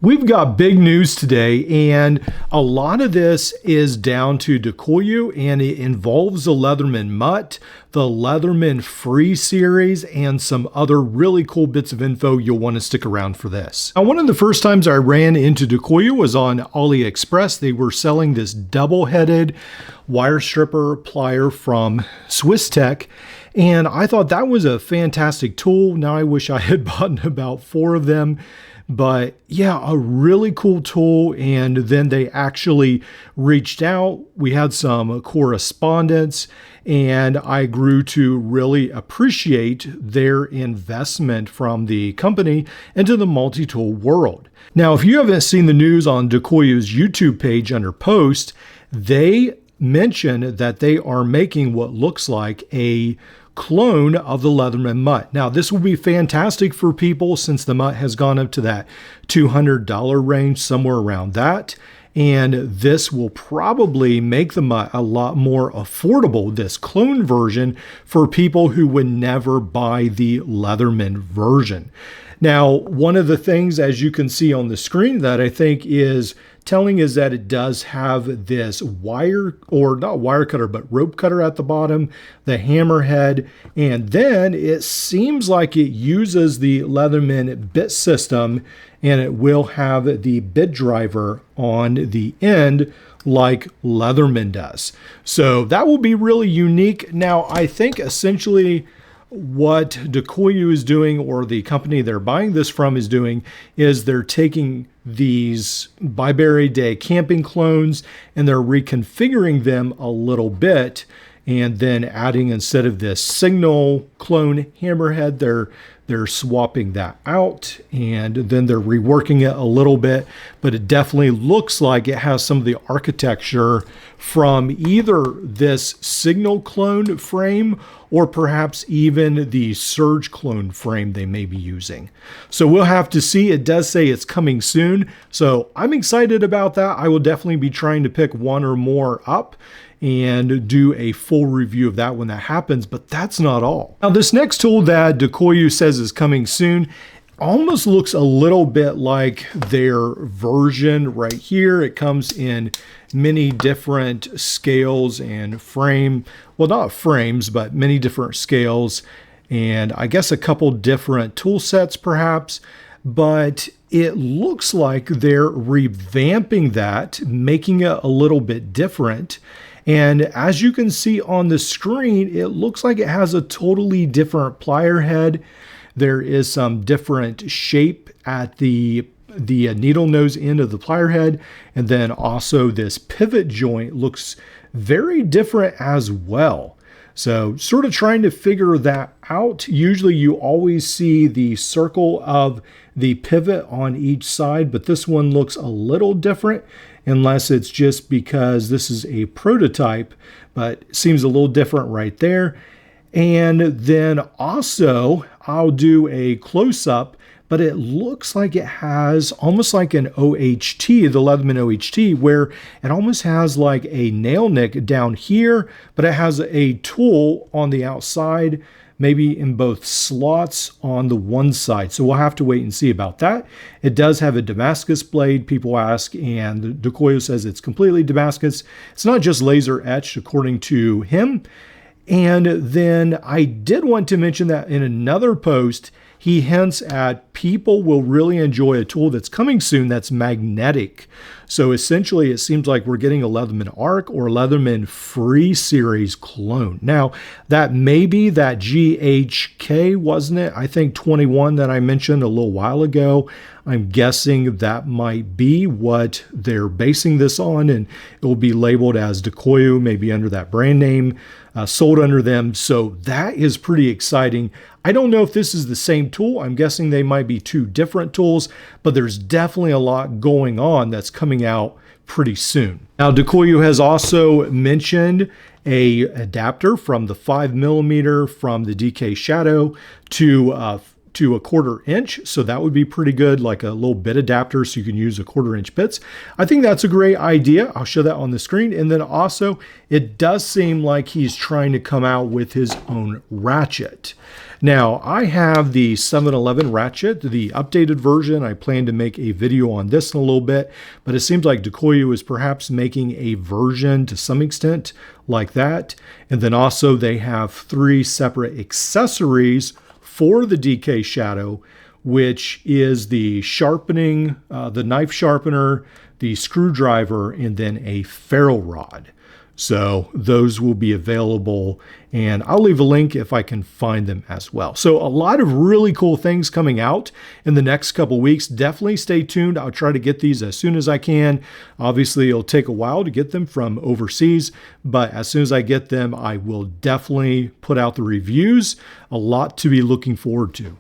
We've got big news today, and a lot of this is down to Decoyu, and it involves the Leatherman MUT, the Leatherman Free series, and some other really cool bits of info. You'll want to stick around for this. Now, one of the first times I ran into Decoyu was on AliExpress. They were selling this double-headed wire stripper plier from Swiss Tech, and I thought that was a fantastic tool. Now I wish I had bought about 4 of them. But yeah, a really cool tool. And then they actually reached out. We had some correspondence, and I grew to really appreciate their investment from the company into the multi-tool world. Now, if you haven't seen the news on Decoyu's YouTube page under post, they mention that they are making what looks like a clone of the Leatherman MUT. Now, this will be fantastic for people since the MUT has gone up to that $200 range, somewhere around that. And this will probably make the MUT a lot more affordable, this clone version, for people who would never buy the Leatherman version. Now, one of the things, as you can see on the screen, that I think is telling is that it does have this wire, or not wire cutter, but rope cutter at the bottom, the hammerhead, and then it seems like it uses the Leatherman bit system, and it will have the bit driver on the end like Leatherman does. So that will be really unique. Now, I think essentially what Decoyu is doing, or the company they're buying this from is doing, is they're taking these Byberry Day camping clones and they're reconfiguring them a little bit, and then adding, instead of this signal clone hammerhead, they're swapping that out, and then they're reworking it a little bit. But it definitely looks like it has some of the architecture from either this signal clone frame or perhaps even the surge clone frame they may be using. So we'll have to see. It does say it's coming soon, so I'm excited about that. I will definitely be trying to pick one or more up and do a full review of that when that happens, but that's not all. Now, this next tool that Decoyu says is coming soon almost looks a little bit like their version right here. It comes in many different scales and frame, well, not frames, but many different scales, and I guess a couple different tool sets perhaps, but it looks like they're revamping that, making it a little bit different. And as you can see on the screen, it looks like it has a totally different plier head. There is some different shape at the needle nose end of the plier head. And then also this pivot joint looks very different as well. So sort of trying to figure that out. Usually you always see the circle of the pivot on each side, but this one looks a little different, unless it's just because this is a prototype, but it seems a little different right there. And then also I'll do a close-up, but it looks like it has almost like an OHT, the Leatherman OHT, where it almost has like a nail nick down here, but it has a tool on the outside, maybe in both slots on the one side. So we'll have to wait and see about that. It does have a Damascus blade, people ask, and Decoyu says it's completely Damascus. It's not just laser etched, according to him. And then I did want to mention that in another post, he hints at people will really enjoy a tool that's coming soon that's magnetic. So essentially, it seems like we're getting a Leatherman Arc or Leatherman Free series clone. Now, that may be that GHK, wasn't it? I think 21 that I mentioned a little while ago. I'm guessing that might be what they're basing this on, and it will be labeled as Decoyu, maybe under that brand name, sold under them. So that is pretty exciting. I don't know if this is the same tool. I'm guessing they might be 2 different tools, but there's definitely a lot going on that's coming out pretty soon. Now, Decoyu has also mentioned a adapter from the 5mm from the DK Shadow to to a 1/4 inch. So that would be pretty good, like a little bit adapter so you can use a 1/4 inch bits. I think that's a great idea. I'll show that on the screen. And then also it does seem like he's trying to come out with his own ratchet. Now I have the 711 ratchet, the updated version. I plan to make a video on this in a little bit, but it seems like Decoyu is perhaps making a version to some extent like that. And then also they have 3 separate accessories for the DK Shadow, which is the sharpening, the knife sharpener, the screwdriver, and then a ferrule rod. So those will be available, and I'll leave a link if I can find them as well. So a lot of really cool things coming out in the next couple weeks. Definitely stay tuned. I'll try to get these as soon as I can. Obviously, it'll take a while to get them from overseas, but as soon as I get them, I will definitely put out the reviews. A lot to be looking forward to.